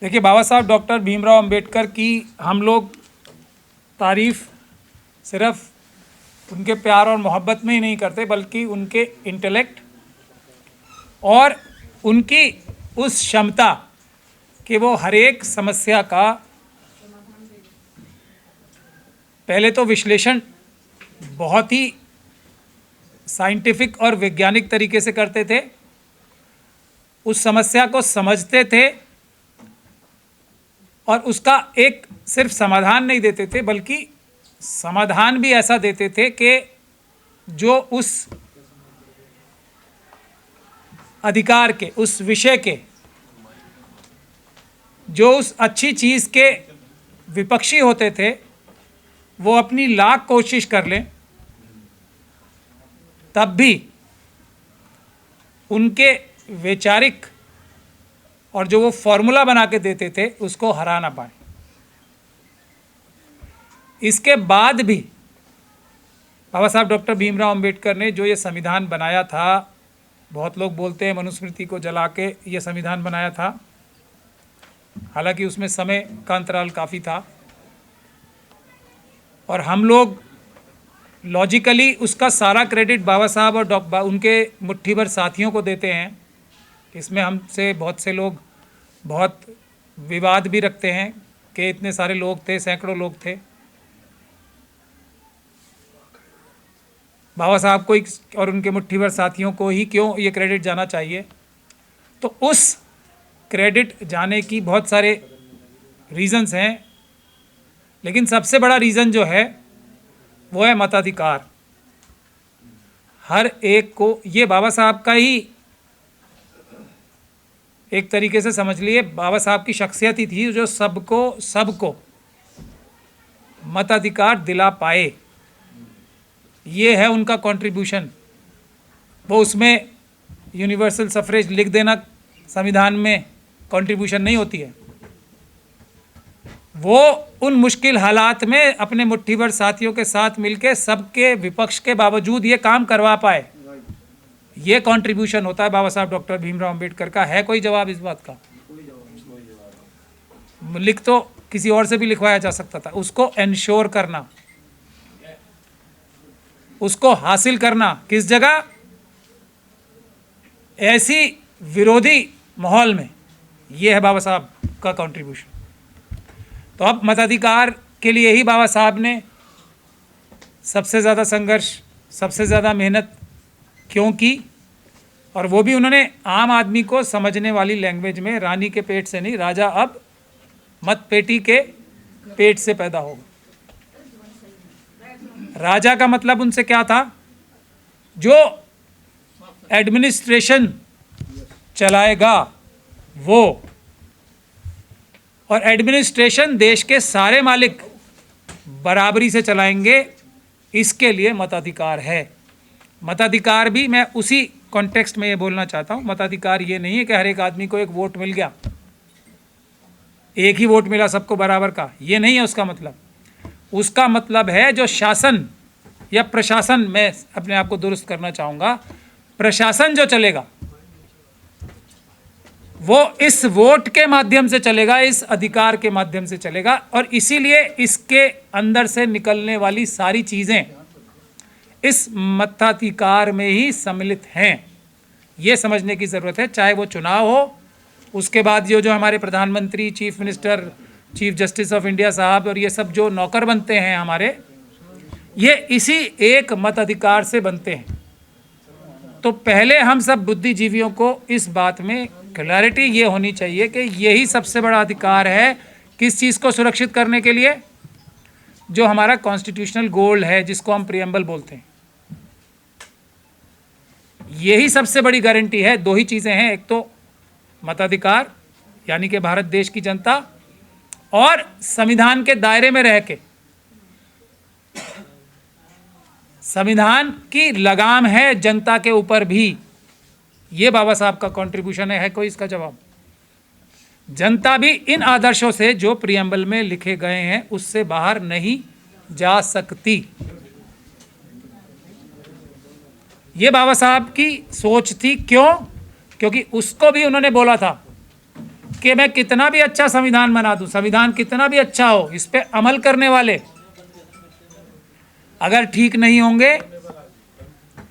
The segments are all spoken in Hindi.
देखिए, बाबा साहब डॉक्टर भीमराव अंबेडकर की हम लोग तारीफ़ सिर्फ उनके प्यार और मोहब्बत में ही नहीं करते, बल्कि उनके इंटेलेक्ट और उनकी उस क्षमता कि वो हर एक समस्या का पहले तो विश्लेषण बहुत ही साइंटिफिक और वैज्ञानिक तरीके से करते थे, उस समस्या को समझते थे और उसका एक सिर्फ समाधान नहीं देते थे, बल्कि समाधान भी ऐसा देते थे कि जो उस अधिकार के, उस विषय के, जो उस अच्छी चीज़ के विपक्षी होते थे, वो अपनी लाख कोशिश कर लें तब भी उनके वैचारिक और जो वो फॉर्मूला बना के देते थे उसको हरा ना पाए। इसके बाद भी बाबा साहब डॉक्टर भीमराव अंबेडकर ने जो ये संविधान बनाया था, बहुत लोग बोलते हैं मनुस्मृति को जला के ये संविधान बनाया था, हालांकि उसमें समय का अंतराल काफ़ी था और हम लोग लॉजिकली उसका सारा क्रेडिट बाबा साहब और उनके मुट्ठी भर साथियों को देते हैं। इसमें हमसे बहुत से लोग बहुत विवाद भी रखते हैं कि इतने सारे लोग थे, सैकड़ों लोग थे। बाबा साहब को और उनके मुट्ठी भर साथियों को ही क्यों ये क्रेडिट जाना चाहिए? तो उस क्रेडिट जाने की बहुत सारे रीज़न्स हैं, लेकिन सबसे बड़ा रीज़न जो है वो है मताधिकार। हर एक को, ये बाबा साहब का ही एक तरीके से समझ लिए, बाबा साहब की शख्सियत ही थी जो सबको मताधिकार दिला पाए। ये है उनका कंट्रीब्यूशन। वो उसमें यूनिवर्सल सफरेज लिख देना संविधान में कंट्रीब्यूशन नहीं होती है। वो उन मुश्किल हालात में अपने मुट्ठी भर साथियों के साथ मिलके सबके विपक्ष के बावजूद ये काम करवा पाए। ये कंट्रीब्यूशन होता है बाबा साहब डॉक्टर भीमराव अंबेडकर का। है कोई जवाब इस बात का? लिख तो किसी और से भी लिखवाया जा सकता था। उसको एंश्योर करना, उसको हासिल करना किस जगह? ऐसी विरोधी माहौल में। ये है बाबा साहब का कंट्रीब्यूशन। तो अब मताधिकार के लिए ही बाबा साहब ने सबसे ज़्यादा संघर्ष, सबसे ज़्यादा मेहनत क्यों की? और वो भी उन्होंने आम आदमी को समझने वाली लैंग्वेज में, रानी के पेट से नहीं, राजा अब मत पेटी के पेट से पैदा होगा। राजा का मतलब उनसे क्या था? जो एडमिनिस्ट्रेशन चलाएगा वो, और एडमिनिस्ट्रेशन देश के सारे मालिक बराबरी से चलाएंगे, इसके लिए मताधिकार है। मताधिकार भी मैं उसी कॉन्टेक्स्ट में ये बोलना चाहता हूँ। मताधिकार ये नहीं है कि हर एक आदमी को एक वोट मिल गया, एक ही वोट मिला सबको बराबर का, ये नहीं है उसका मतलब। उसका मतलब है जो शासन या प्रशासन, मैं अपने आप को दुरुस्त करना चाहूँगा, प्रशासन जो चलेगा वो इस वोट के माध्यम से चलेगा, इस अधिकार के माध्यम से चलेगा। और इसीलिए इसके अंदर से निकलने वाली सारी चीज़ें इस मताधिकार में ही सम्मिलित हैं। ये समझने की ज़रूरत है। चाहे वो चुनाव हो, उसके बाद जो हमारे प्रधानमंत्री, chief minister, chief justice of India साहब और ये सब जो नौकर बनते हैं हमारे, ये इसी एक मताधिकार से बनते हैं। तो पहले हम सब बुद्धिजीवियों को इस बात में क्लैरिटी ये होनी चाहिए कि यही सबसे बड़ा अधिकार है। किस चीज़ को सुरक्षित करने के लिए? जो हमारा कॉन्स्टिट्यूशनल गोल है, जिसको हम प्रीएम्बल बोलते हैं, यही सबसे बड़ी गारंटी है। दो ही चीज़ें हैं, एक तो मताधिकार यानी कि भारत देश की जनता, और संविधान के दायरे में रह के। संविधान की लगाम है जनता के ऊपर भी। ये बाबा साहब का कंट्रीब्यूशन है कोई इसका जवाब? जनता भी इन आदर्शों से जो प्रीएम्बल में लिखे गए हैं उससे बाहर नहीं जा सकती। ये बाबा साहब की सोच थी। क्यों? क्योंकि उसको भी उन्होंने बोला था कि मैं कितना भी अच्छा संविधान बना दूं, संविधान कितना भी अच्छा हो, इस पे अमल करने वाले अगर ठीक नहीं होंगे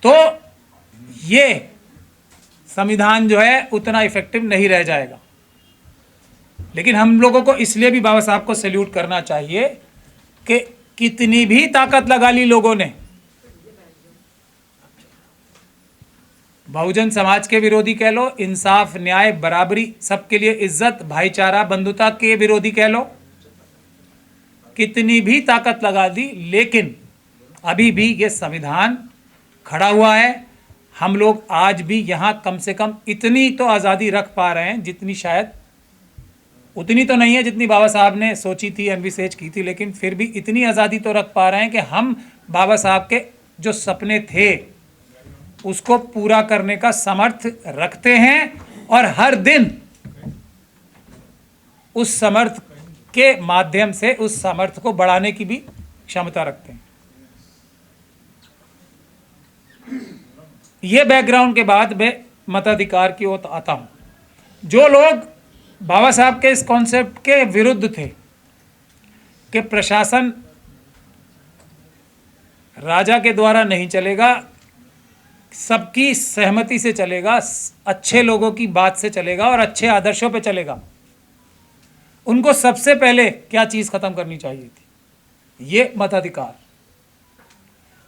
तो ये संविधान जो है उतना इफेक्टिव नहीं रह जाएगा। लेकिन हम लोगों को इसलिए भी बाबा साहब को सैल्यूट करना चाहिए कि कितनी भी ताकत लगा ली लोगों ने, बहुजन समाज के विरोधी कह लो, इंसाफ न्याय बराबरी सबके लिए इज्जत भाईचारा बंधुता के विरोधी कह लो, कितनी भी ताकत लगा दी, लेकिन अभी भी ये संविधान खड़ा हुआ है। हम लोग आज भी यहाँ कम से कम इतनी तो आज़ादी रख पा रहे हैं जितनी शायद, उतनी तो नहीं है जितनी बाबा साहब ने सोची थी, एनविसेज की थी, लेकिन फिर भी इतनी आज़ादी तो रख पा रहे हैं कि हम बाबा साहब के जो सपने थे उसको पूरा करने का समर्थ रखते हैं और हर दिन उस समर्थ के माध्यम से उस समर्थ को बढ़ाने की भी क्षमता रखते हैं। ये बैकग्राउंड के बाद मैं मताधिकार की ओर आता हूं। जो लोग बाबा साहब के इस कॉन्सेप्ट के विरुद्ध थे कि प्रशासन राजा के द्वारा नहीं चलेगा, सबकी सहमति से चलेगा, अच्छे लोगों की बात से चलेगा और अच्छे आदर्शों पे चलेगा, उनको सबसे पहले क्या चीज़ खत्म करनी चाहिए थी? ये मताधिकार,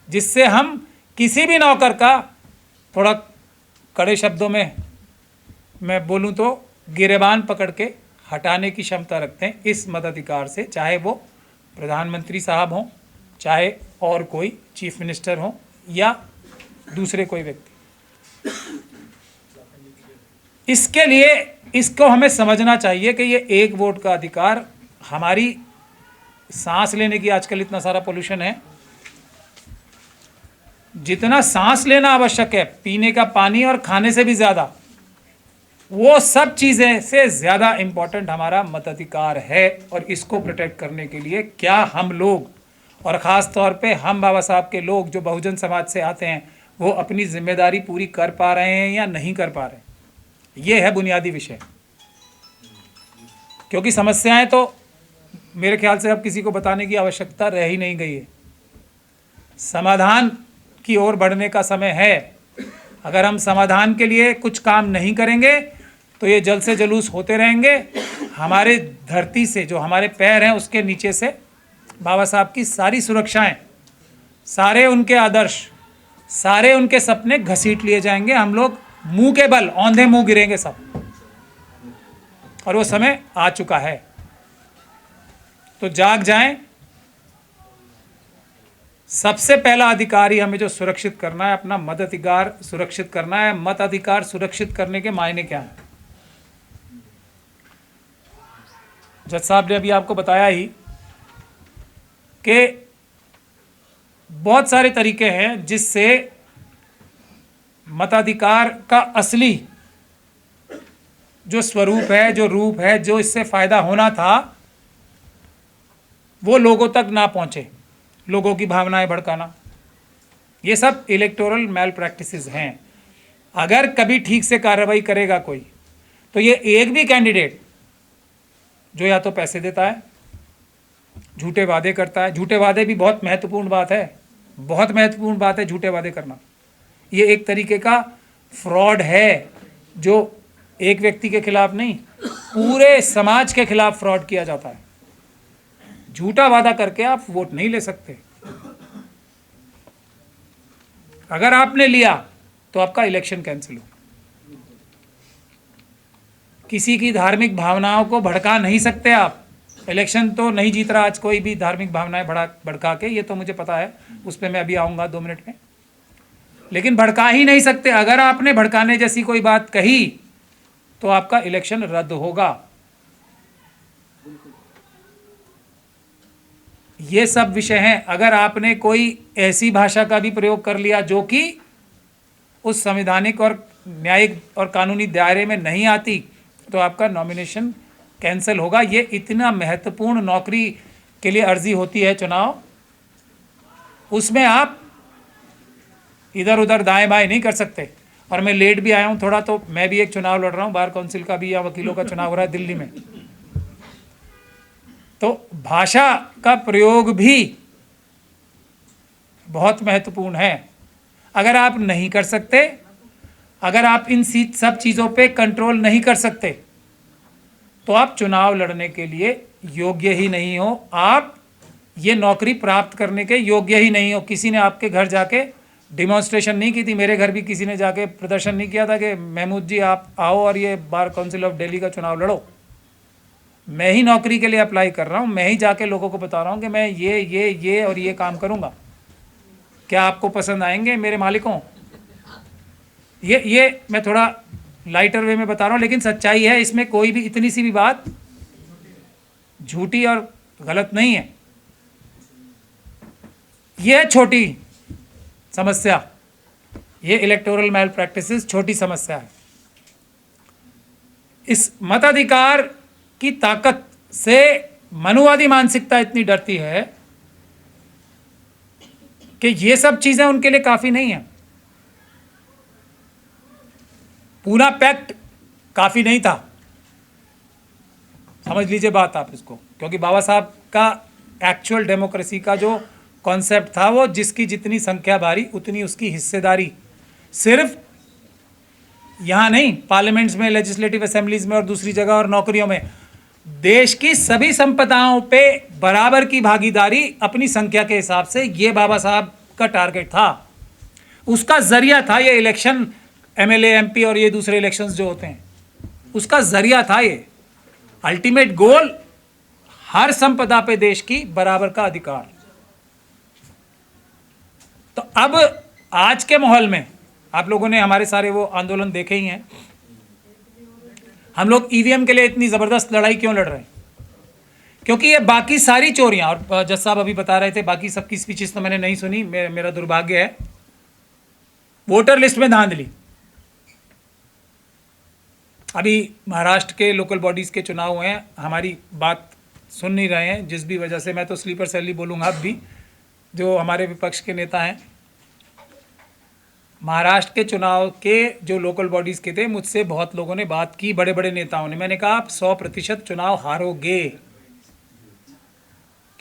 जिससे हम किसी भी नौकर का, थोड़ा कड़े शब्दों में मैं बोलूं तो, गिरेबान पकड़ के हटाने की क्षमता रखते हैं इस मताधिकार से, चाहे वो प्रधानमंत्री साहब हों, चाहे और कोई चीफ मिनिस्टर हो या दूसरे कोई व्यक्ति। इसके लिए इसको हमें समझना चाहिए कि ये एक वोट का अधिकार, हमारी सांस लेने की आजकल इतना सारा पोल्यूशन है, जितना सांस लेना आवश्यक है, पीने का पानी और खाने से भी ज़्यादा, वो सब चीज़ें से ज़्यादा इम्पोर्टेंट हमारा मताधिकार है। और इसको प्रोटेक्ट करने के लिए क्या हम लोग, और ख़ास तौर पे हम बाबा साहब के लोग जो बहुजन समाज से आते हैं, वो अपनी जिम्मेदारी पूरी कर पा रहे हैं या नहीं कर पा रहे हैं? ये है बुनियादी विषय। क्योंकि समस्याएं तो मेरे ख्याल से अब किसी को बताने की आवश्यकता रह ही नहीं गई है। समाधान की ओर बढ़ने का समय है। अगर हम समाधान के लिए कुछ काम नहीं करेंगे तो ये जल से जुलूस होते रहेंगे। हमारे धरती से, जो हमारे पैर हैं उसके नीचे से बाबा साहब की सारी सुरक्षाएं, सारे उनके आदर्श, सारे उनके सपने घसीट लिए जाएंगे। हम लोग मुंह के बल औंधे मुंह गिरेंगे सब, और वो समय आ चुका है। तो जाग जाएं। सबसे पहला अधिकार ही हमें जो सुरक्षित करना है, अपना मताधिकार सुरक्षित करना है। मताधिकार सुरक्षित करने के मायने क्या हैं? जज साहब ने अभी आपको बताया ही कि बहुत सारे तरीके हैं जिससे मताधिकार का असली जो स्वरूप है, जो रूप है, जो इससे फायदा होना था, वो लोगों तक ना पहुंचे। लोगों की भावनाएं भड़काना, ये सब इलेक्टोरल मैल प्रैक्टिसेस हैं। अगर कभी ठीक से कार्रवाई करेगा कोई, तो ये एक भी कैंडिडेट जो या तो पैसे देता है, झूठे वादे करता है, झूठे वादे भी बहुत महत्वपूर्ण बात है, बहुत महत्वपूर्ण बात है झूठे वादे करना। ये एक तरीके का फ्रॉड है जो एक व्यक्ति के खिलाफ नहीं, पूरे समाज के खिलाफ फ्रॉड किया जाता है। झूठा वादा करके आप वोट नहीं ले सकते। अगर आपने लिया तो आपका इलेक्शन कैंसिल हो। किसी की धार्मिक भावनाओं को भड़का नहीं सकते आप। इलेक्शन तो नहीं जीत रहा आज कोई भी धार्मिक भावनाएं भड़का के, ये तो मुझे पता है, उस पर मैं अभी आऊँगा 2 मिनट में। लेकिन भड़का ही नहीं सकते। अगर आपने भड़काने जैसी कोई बात कही तो आपका इलेक्शन रद्द होगा। ये सब विषय हैं। अगर आपने कोई ऐसी भाषा का भी प्रयोग कर लिया जो कि उस संवैधानिक और न्यायिक और कानूनी दायरे में नहीं आती, तो आपका नॉमिनेशन कैंसिल होगा। ये इतना महत्वपूर्ण नौकरी के लिए अर्जी होती है चुनाव, उसमें आप इधर उधर दाएं बाएं नहीं कर सकते। और मैं लेट भी आया हूँ थोड़ा, तो मैं भी एक चुनाव लड़ रहा हूँ, बार काउंसिल का भी या वकीलों का चुनाव हो रहा है दिल्ली में। तो भाषा का प्रयोग भी बहुत महत्वपूर्ण है। अगर आप नहीं कर सकते, अगर आप इन सब चीज़ों पे कंट्रोल नहीं कर सकते, तो आप चुनाव लड़ने के लिए योग्य ही नहीं हो, आप ये नौकरी प्राप्त करने के योग्य ही नहीं हो। किसी ने आपके घर जाके डिमॉन्स्ट्रेशन नहीं की थी, मेरे घर भी किसी ने जाके प्रदर्शन नहीं किया था कि महमूद जी आप आओ और ये बार काउंसिल ऑफ दिल्ली का चुनाव लड़ो। मैं ही नौकरी के लिए अप्लाई कर रहा हूँ, मैं ही जाके लोगों को बता रहा हूँ कि मैं ये और ये काम करूँगा, क्या आपको पसंद आएंगे मेरे मालिकों। ये मैं थोड़ा लाइटर वे में बता रहा हूँ, लेकिन सच्चाई है, इसमें कोई भी इतनी सी भी बात झूठी और गलत नहीं है। ये छोटी समस्या, ये इलेक्टोरल मैल प्रैक्टिसेस छोटी समस्या है। इस मताधिकार की ताकत से मनुवादी मानसिकता इतनी डरती है कि ये सब चीजें उनके लिए काफी नहीं है। पूना पैक्ट काफी नहीं था, समझ लीजिए बात आप इसको, क्योंकि बाबा साहब का एक्चुअल डेमोक्रेसी का जो कॉन्सेप्ट था वो जिसकी जितनी संख्या भारी उतनी उसकी हिस्सेदारी, सिर्फ यहां नहीं, पार्लियामेंट्स में, लेजिस्लेटिव असेंबलीज में और दूसरी जगह और नौकरियों में, देश की सभी संपदाओं पे बराबर की भागीदारी अपनी संख्या के हिसाब से, ये बाबा साहब का टारगेट था। उसका जरिया था ये इलेक्शन, एमएलए एमपी और ये दूसरे इलेक्शंस जो होते हैं, उसका जरिया था ये। अल्टीमेट गोल हर संपदा पे देश की बराबर का अधिकार। तो अब आज के माहौल में आप लोगों ने हमारे सारे वो आंदोलन देखे ही हैं, हम लोग ईवीएम के लिए इतनी जबरदस्त लड़ाई क्यों लड़ रहे हैं? क्योंकि ये बाकी सारी चोरियां, और जज साहब अभी बता रहे थे बाकी सबकी स्पीचेस तो मैंने नहीं सुनी, मेरा दुर्भाग्य है। वोटर लिस्ट में धांधली, अभी महाराष्ट्र के लोकल बॉडीज के चुनाव हुए हैं, हमारी बात सुन नहीं रहे हैं, जिस भी वजह से मैं तो स्लीपर सेल ही बोलूँगा। अब भी जो हमारे विपक्ष के नेता हैं, महाराष्ट्र के चुनाव के जो लोकल बॉडीज़ के थे, मुझसे बहुत लोगों ने बात की, बड़े बड़े नेताओं ने। मैंने कहा आप 100% चुनाव हारोगे,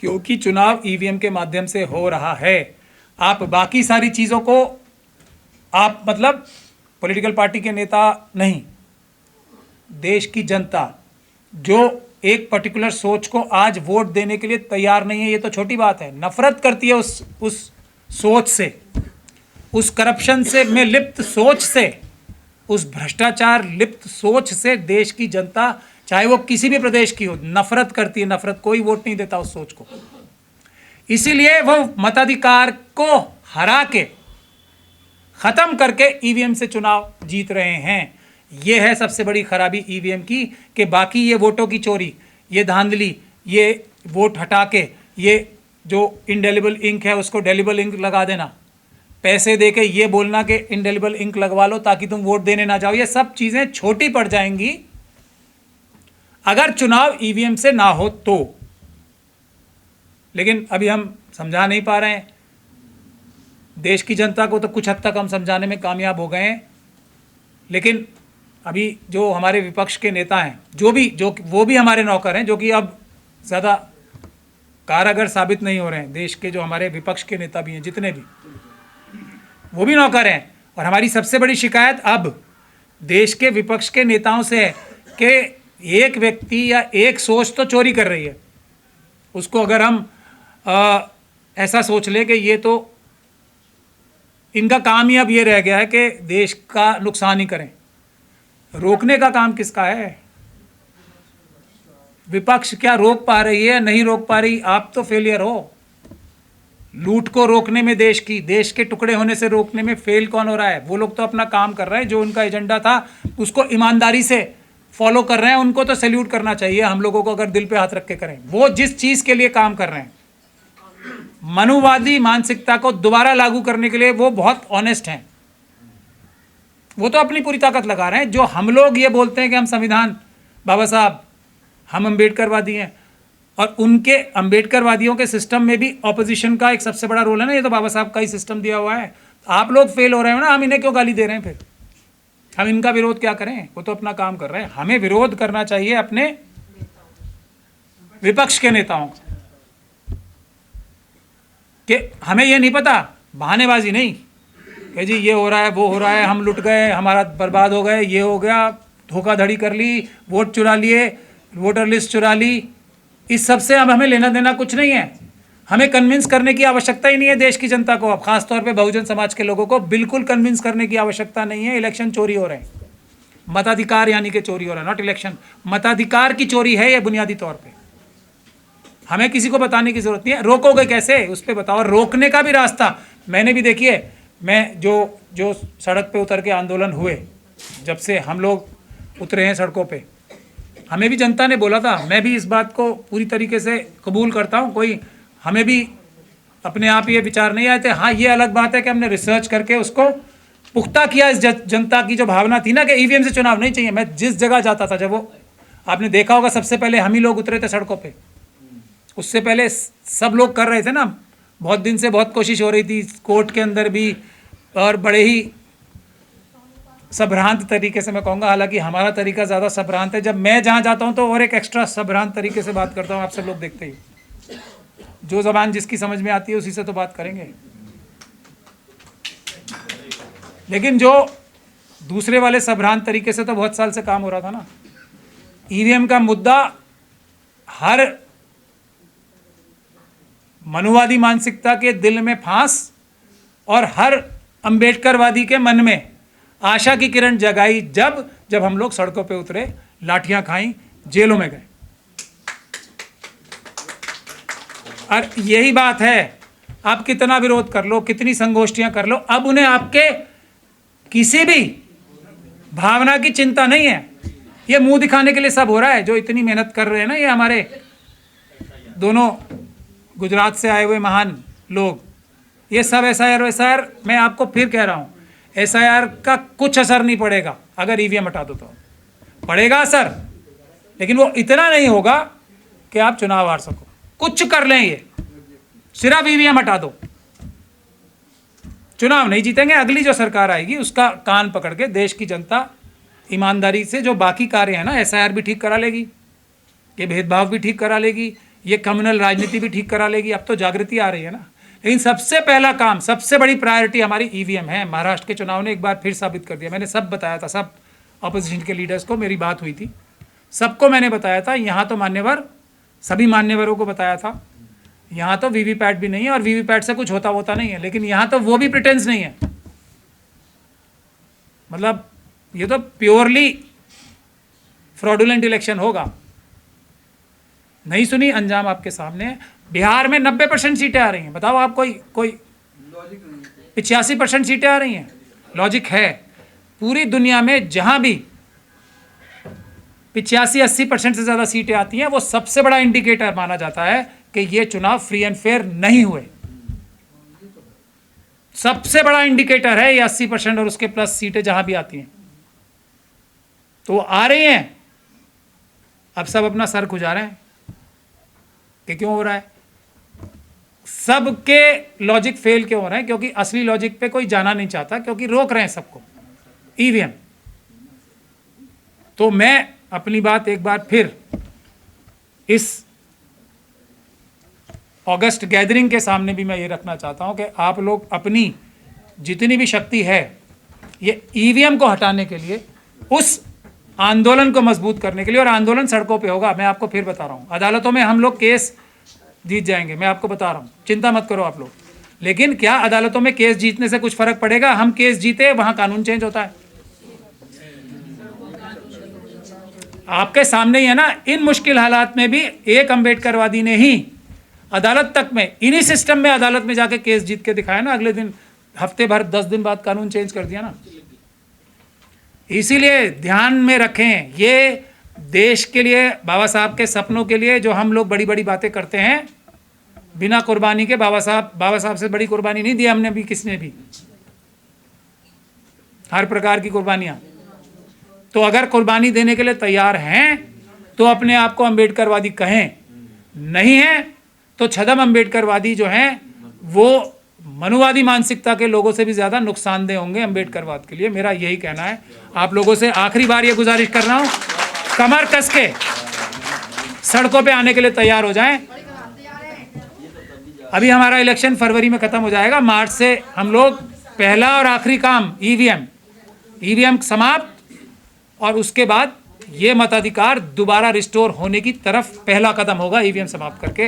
क्योंकि चुनाव ईवीएम के माध्यम से हो रहा है। आप बाकी सारी चीज़ों को, आप मतलब पॉलिटिकल पार्टी के नेता नहीं, देश की जनता जो एक पर्टिकुलर सोच को आज वोट देने के लिए तैयार नहीं है, ये तो छोटी बात है, नफरत करती है उस सोच से, उस करप्शन से में लिप्त सोच से, उस भ्रष्टाचार लिप्त सोच से देश की जनता, चाहे वो किसी भी प्रदेश की हो, नफरत करती है। नफरत, कोई वोट नहीं देता उस सोच को। इसीलिए वो मताधिकार को हरा के, खत्म करके ईवीएम से चुनाव जीत रहे हैं। ये है सबसे बड़ी खराबी ईवीएम की, कि बाकी ये वोटों की चोरी, ये धांधली, ये वोट हटा के ये जो इंडेलिबल इंक है उसको डेलिबल इंक लगा देना, पैसे देके ये बोलना कि इंडेलिबल इंक लगवा लो ताकि तुम वोट देने ना जाओ, ये सब चीज़ें छोटी पड़ जाएंगी अगर चुनाव ईवीएम से ना हो तो। लेकिन अभी हम समझा नहीं पा रहे हैं देश की जनता को, तो कुछ हद तक हम समझाने में कामयाब हो गए हैं। लेकिन अभी जो हमारे विपक्ष के नेता हैं, जो वो भी हमारे नौकर हैं, जो कि अब ज़्यादा कारगर साबित नहीं हो रहे हैं, देश के जो हमारे विपक्ष के नेता भी हैं, जितने भी, वो भी नौकर हैं। और हमारी सबसे बड़ी शिकायत अब देश के विपक्ष के नेताओं से है कि एक व्यक्ति या एक सोच तो चोरी कर रही है, उसको अगर हम ऐसा सोच ले कि ये तो इनका काम ही अब ये रह गया है कि देश का नुकसान ही करें, रोकने का काम किसका है? विपक्ष क्या रोक पा रही है? नहीं रोक पा रही, आप तो फेलियर हो। लूट को रोकने में, देश के टुकड़े होने से रोकने में फेल कौन हो रहा है? वो लोग तो अपना काम कर रहे हैं, जो उनका एजेंडा था उसको ईमानदारी से फॉलो कर रहे हैं, उनको तो सैल्यूट करना चाहिए। हम लोगों को अगर दिल पे हाथ रख के करें, वो जिस चीज़ के लिए काम कर रहे हैं, मनुवादी मानसिकता को दोबारा लागू करने के लिए वो बहुत ऑनेस्ट हैं, वो तो अपनी पूरी ताकत लगा रहे हैं। जो हम लोग ये बोलते हैं कि हम संविधान, बाबा साहब हम अम्बेडकरवादी हैं, और उनके अम्बेडकरवादियों के सिस्टम में भी ऑपोजिशन का एक सबसे बड़ा रोल है ना, ये तो बाबा साहब का ही सिस्टम दिया हुआ है। आप लोग फेल हो रहे हो ना, हम इन्हें क्यों गाली दे रहे हैं फिर? हम इनका विरोध क्या करें, वो तो अपना काम कर रहे हैं। हमें विरोध करना चाहिए अपने विपक्ष के नेताओं का, कि हमें ये नहीं पता, बहानेबाजी नहीं कि जी ये हो रहा है, वो हो रहा है, हम लुट गए, हमारा बर्बाद हो गए, ये हो गया, धोखाधड़ी कर ली, वोट चुरा लिए, वोटर लिस्ट चुरा ली। इस सब से अब हमें लेना देना कुछ नहीं है। हमें कन्विंस करने की आवश्यकता ही नहीं है देश की जनता को। अब खास तौर पे बहुजन समाज के लोगों को बिल्कुल कन्विंस करने की आवश्यकता नहीं है। इलेक्शन चोरी हो रहे हैं, मताधिकार यानी कि चोरी हो रहा है, नॉट इलेक्शन, मताधिकार की चोरी है ये बुनियादी तौर पे। हमें किसी को बताने की जरूरत नहीं है। रोकोगे कैसे, उस पर बताओ। रोकने का भी रास्ता मैंने भी, देखिए मैं जो सड़क पे उतर के आंदोलन हुए, जब से हम लोग उतरे हैं सड़कों पे, हमें भी जनता ने बोला था, मैं भी इस बात को पूरी तरीके से कबूल करता हूँ। कोई हमें भी अपने आप ये विचार नहीं आए थे। हाँ, ये अलग बात है कि हमने रिसर्च करके उसको पुख्ता किया। इस जनता की जो भावना थी ना कि ईवीएम से चुनाव नहीं चाहिए, मैं जिस जगह जाता था, जब वो आपने देखा होगा सबसे पहले हम ही लोग उतरे थे सड़कों पे। उससे पहले सब लोग कर रहे थे ना, बहुत दिन से बहुत कोशिश हो रही थी कोर्ट के अंदर भी, और बड़े ही सभ्रांत तरीके से मैं कहूँगा, हालांकि हमारा तरीका ज़्यादा सभ्रांत है। जब मैं जहाँ जाता हूँ तो और एक एक्स्ट्रा सभ्रांत तरीके से बात करता हूँ, आप सब लोग देखते ही। जो ज़बान जिसकी समझ में आती है उसी से तो बात करेंगे। लेकिन जो दूसरे वाले सभ्रांत तरीके से तो बहुत साल से काम हो रहा था ना। ईवीएम का मुद्दा हर मनुवादी मानसिकता के दिल में फांस और हर अंबेडकरवादी के मन में आशा की किरण जगाई जब हम लोग सड़कों पे उतरे, लाठियां खाई, जेलों में गए। और यही बात है, आप कितना विरोध कर लो, कितनी संगोष्ठियां कर लो, अब उन्हें आपके किसी भी भावना की चिंता नहीं है। ये मुंह दिखाने के लिए सब हो रहा है। जो इतनी मेहनत कर रहे हैं ना ये हमारे दोनों गुजरात से आए हुए महान लोग, ये सब एसआईआर, मैं आपको फिर कह रहा हूं, एसआईआर का कुछ असर नहीं पड़ेगा अगर ईवीएम हटा दो तो। पड़ेगा असर, लेकिन वो इतना नहीं होगा कि आप चुनाव हार सको। कुछ कर लें, ये सिर्फ ईवीएम हटा दो, चुनाव नहीं जीतेंगे। अगली जो सरकार आएगी उसका कान पकड़ के देश की जनता ईमानदारी से जो बाकी कार्य है ना, एसआईआर भी ठीक करा लेगी, ये भेदभाव भी ठीक करा लेगी, ये कम्युनल राजनीति भी ठीक करा लेगी। अब तो जागृति आ रही है ना। लेकिन सबसे पहला काम, सबसे बड़ी प्रायोरिटी हमारी ईवीएम है। महाराष्ट्र के चुनाव ने एक बार फिर साबित कर दिया। मैंने सब बताया था, सब ऑपोजिशन के लीडर्स को मेरी बात हुई थी, सबको मैंने बताया था। यहाँ तो मान्यवर, सभी मान्यवरों को बताया था, यहाँ तो वीवीपैट भी नहीं है और वीवीपैट से कुछ होता नहीं है। लेकिन यहाँ तो वो भी प्रिटेंस नहीं है, मतलब ये तो प्योरली फ्रॉडुलेंट इलेक्शन होगा। नहीं सुनी, अंजाम आपके सामने है। बिहार में 90% सीटें आ रही हैं। बताओ आप, कोई 85% सीटें आ रही हैं। लॉजिक है। पूरी दुनिया में जहां भी 85-80% से ज़्यादा सीटें आती हैं, वो सबसे बड़ा इंडिकेटर माना जाता है कि ये चुनाव फ्री एंड फेयर नहीं हुए। सबसे बड़ा इंडिकेटर है ये 80% और उसके प्लस सीटें जहां भी आती हैं, तो आ रही हैं। अब सब अपना सर खुजा रहे हैं कि क्यों हो रहा है। सबके लॉजिक फेल क्यों हो रहे हैं? क्योंकि असली लॉजिक पे कोई जाना नहीं चाहता, क्योंकि रोक रहे हैं सबको ईवीएम। तो मैं अपनी बात एक बार फिर इस अगस्त गैदरिंग के सामने भी मैं ये रखना चाहता हूं कि आप लोग अपनी जितनी भी शक्ति है ये ईवीएम को हटाने के लिए, उस आंदोलन को मजबूत करने के लिए, और आंदोलन सड़कों पे होगा। मैं आपको फिर बता रहा हूँ, अदालतों में हम लोग केस जीत जाएंगे, मैं आपको बता रहा हूँ, चिंता मत करो आप लोग। लेकिन क्या अदालतों में केस जीतने से कुछ फर्क पड़ेगा? हम केस जीते, वहां कानून चेंज होता है। आपके सामने ही है ना। इन मुश्किल हालात में भी एक अंबेडकरवादी ने ही अदालत तक में, इन्हीं सिस्टम में अदालत में जाके केस जीत के दिखाया ना। अगले दिन, हफ्ते भर, 10 दिन बाद कानून चेंज कर दिया ना। इसीलिए ध्यान में रखें, ये देश के लिए, बाबा साहब के सपनों के लिए जो हम लोग बड़ी बड़ी बातें करते हैं, बिना कुर्बानी के, बाबा साहब से बड़ी कुर्बानी नहीं दी हमने भी, किसने भी, हर प्रकार की कुर्बानियां। तो अगर कुर्बानी देने के लिए तैयार हैं तो अपने आप को अंबेडकरवादी कहें, नहीं है तो छदम अंबेडकरवादी जो हैं वो मनुवादी मानसिकता के लोगों से भी ज़्यादा नुकसानदेह होंगे अम्बेडकरवाद के लिए। मेरा यही कहना है। आप लोगों से आखिरी बार ये गुजारिश कर रहा हूँ, कमर कस के सड़कों पे आने के लिए तैयार हो जाएं। अभी हमारा इलेक्शन फरवरी में ख़त्म हो जाएगा, मार्च से हम लोग पहला और आखिरी काम ईवीएम समाप्त, और उसके बाद ये मताधिकार दोबारा रिस्टोर होने की तरफ पहला कदम होगा ईवीएम समाप्त करके।